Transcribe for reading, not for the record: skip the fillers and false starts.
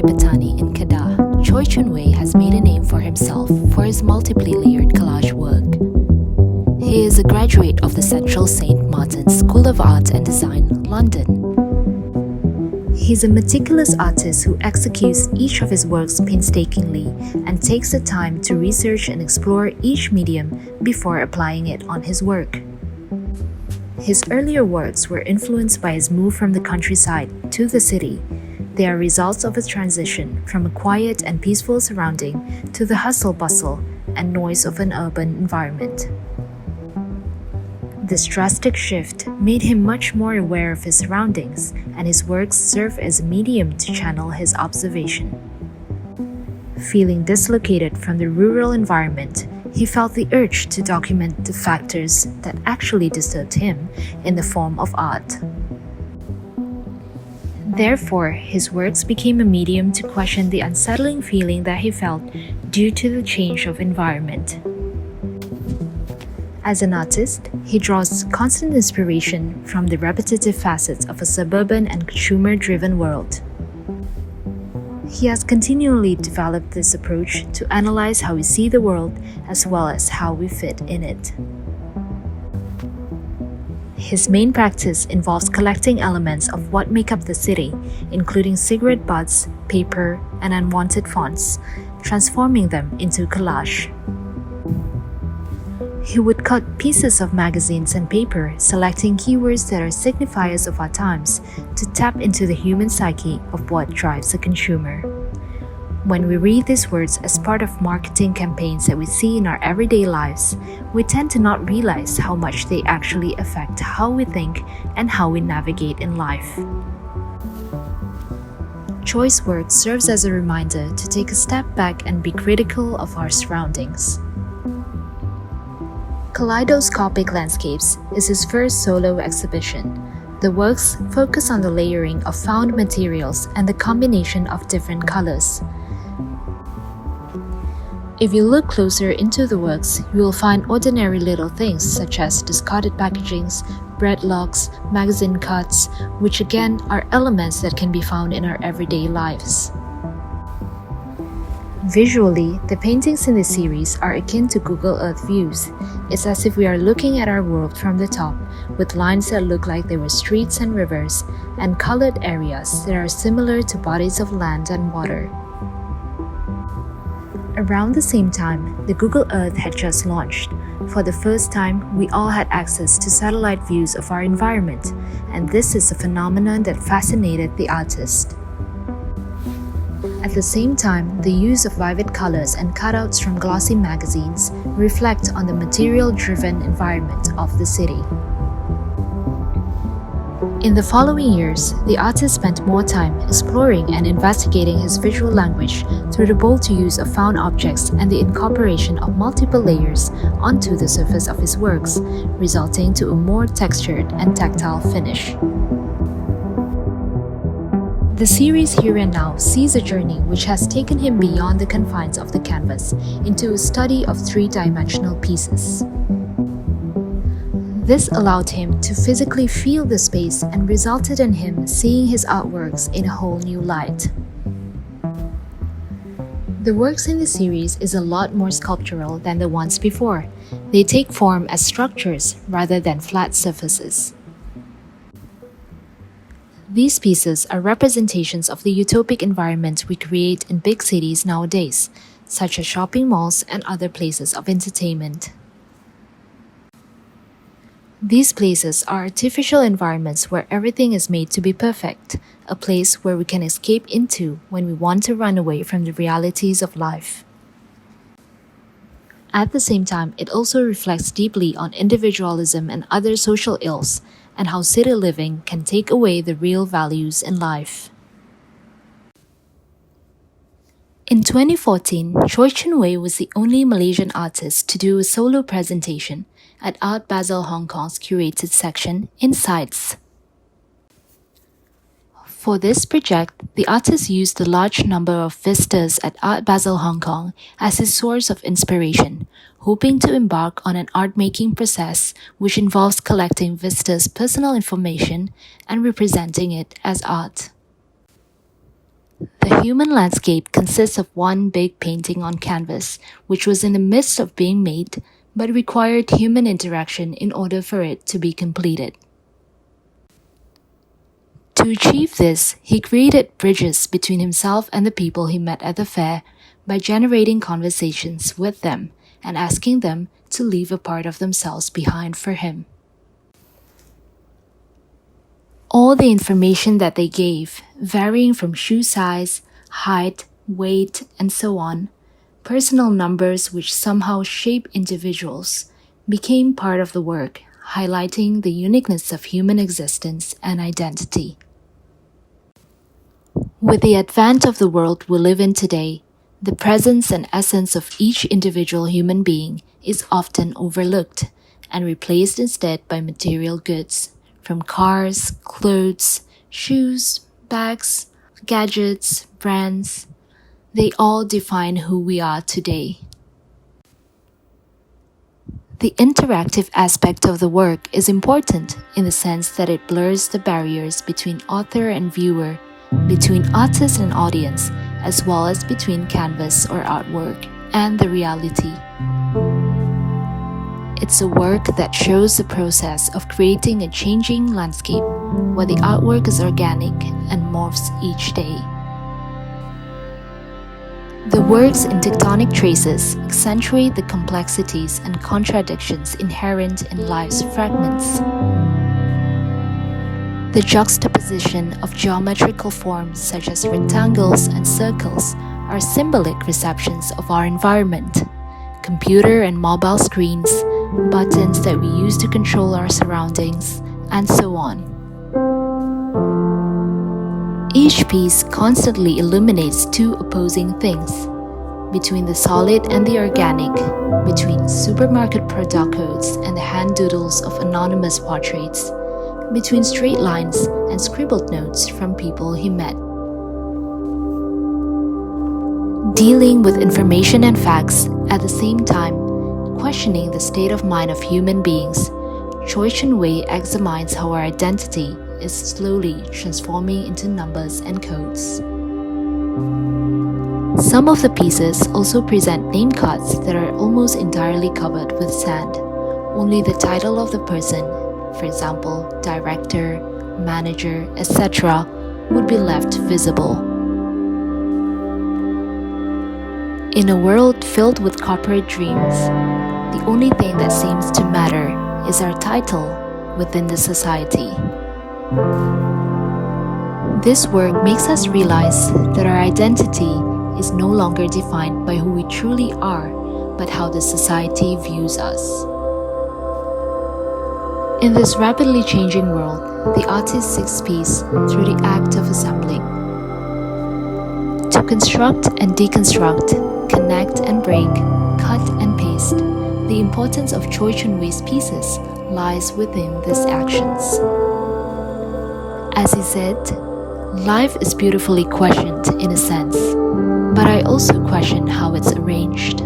Sungai Petani in Kedah, Choy Chun Wei has made a name for himself for his multiply layered collage work. He is a graduate of the Central St. Martin's School of Art and Design, London. He's a meticulous artist who executes each of his works painstakingly and takes the time to research and explore each medium before applying it on his work. His earlier works were influenced by his move from the countryside to the city. They are results of a transition from a quiet and peaceful surrounding to the hustle-bustle and noise of an urban environment. This drastic shift made him much more aware of his surroundings, and his works serve as a medium to channel his observation. Feeling dislocated from the rural environment, he felt the urge to document the factors that actually disturbed him in the form of art. Therefore, his works became a medium to question the unsettling feeling that he felt due to the change of environment. As an artist, he draws constant inspiration from the repetitive facets of a suburban and consumer-driven world. He has continually developed this approach to analyze how we see the world as well as how we fit in it. His main practice involves collecting elements of what make up the city, including cigarette butts, paper, and unwanted fonts, transforming them into collage. He would cut pieces of magazines and paper, selecting keywords that are signifiers of our times to tap into the human psyche of what drives a consumer. When we read these words as part of marketing campaigns that we see in our everyday lives, we tend to not realize how much they actually affect how we think and how we navigate in life. Choy's work serves as a reminder to take a step back and be critical of our surroundings. Kaleidoscopic Landscapes is his first solo exhibition. The works focus on the layering of found materials and the combination of different colors. If you look closer into the works, you will find ordinary little things such as discarded packagings, bread logs, magazine cuts, which again are elements that can be found in our everyday lives. Visually, the paintings in this series are akin to Google Earth views. It's as if we are looking at our world from the top, with lines that look like they were streets and rivers, and colored areas that are similar to bodies of land and water. Around the same time, the Google Earth had just launched. For the first time, we all had access to satellite views of our environment, and this is a phenomenon that fascinated the artist. At the same time, the use of vivid colors and cutouts from glossy magazines reflect on the material-driven environment of the city. In the following years, the artist spent more time exploring and investigating his visual language through the bold use of found objects and the incorporation of multiple layers onto the surface of his works, resulting to a more textured and tactile finish. The series Here and Now sees a journey which has taken him beyond the confines of the canvas into a study of three-dimensional pieces. This allowed him to physically feel the space and resulted in him seeing his artworks in a whole new light. The works in the series is a lot more sculptural than the ones before. They take form as structures rather than flat surfaces. These pieces are representations of the utopic environment we create in big cities nowadays, such as shopping malls and other places of entertainment. These places are artificial environments where everything is made to be perfect, a place where we can escape into when we want to run away from the realities of life. At the same time, it also reflects deeply on individualism and other social ills, and how city living can take away the real values in life. In 2014, Choy Chun Wei was the only Malaysian artist to do a solo presentation at Art Basel Hong Kong's curated section, Insights. For this project, the artist used the large number of visitors at Art Basel Hong Kong as his source of inspiration, hoping to embark on an art-making process which involves collecting visitors' personal information and representing it as art. The human landscape consists of one big painting on canvas, which was in the midst of being made, but required human interaction in order for it to be completed. To achieve this, he created bridges between himself and the people he met at the fair by generating conversations with them and asking them to leave a part of themselves behind for him. All the information that they gave, varying from shoe size, height, weight, and so on, personal numbers which somehow shape individuals, became part of the work, highlighting the uniqueness of human existence and identity. With the advent of the world we live in today, the presence and essence of each individual human being is often overlooked and replaced instead by material goods, from cars, clothes, shoes, bags, gadgets, brands. They all define who we are today. The interactive aspect of the work is important in the sense that it blurs the barriers between author and viewer, between artist and audience, as well as between canvas or artwork and the reality. It's a work that shows the process of creating a changing landscape where the artwork is organic and morphs each day. The works in tectonic traces accentuate the complexities and contradictions inherent in life's fragments. The juxtaposition of geometrical forms such as rectangles and circles are symbolic receptions of our environment. Computer and mobile screens, buttons that we use to control our surroundings, and so on. Each piece constantly illuminates two opposing things, between the solid and the organic, between supermarket product codes and the hand doodles of anonymous portraits, between straight lines and scribbled notes from people he met. Dealing with information and facts at the same time, questioning the state of mind of human beings, Choy Chun Wei examines how our identity is slowly transforming into numbers and codes. Some of the pieces also present name cards that are almost entirely covered with sand. Only the title of the person, for example, director, manager, etc., would be left visible. In a world filled with corporate dreams, the only thing that seems to matter is our title within the society. This work makes us realize that our identity is no longer defined by who we truly are, but how the society views us. In this rapidly changing world, the artist seeks peace through the act of assembling. To construct and deconstruct, connect and break, cut and paste, the importance of Choy Chun Wei's pieces lies within these actions. As he said, life is beautifully questioned in a sense, but I also question how it's arranged.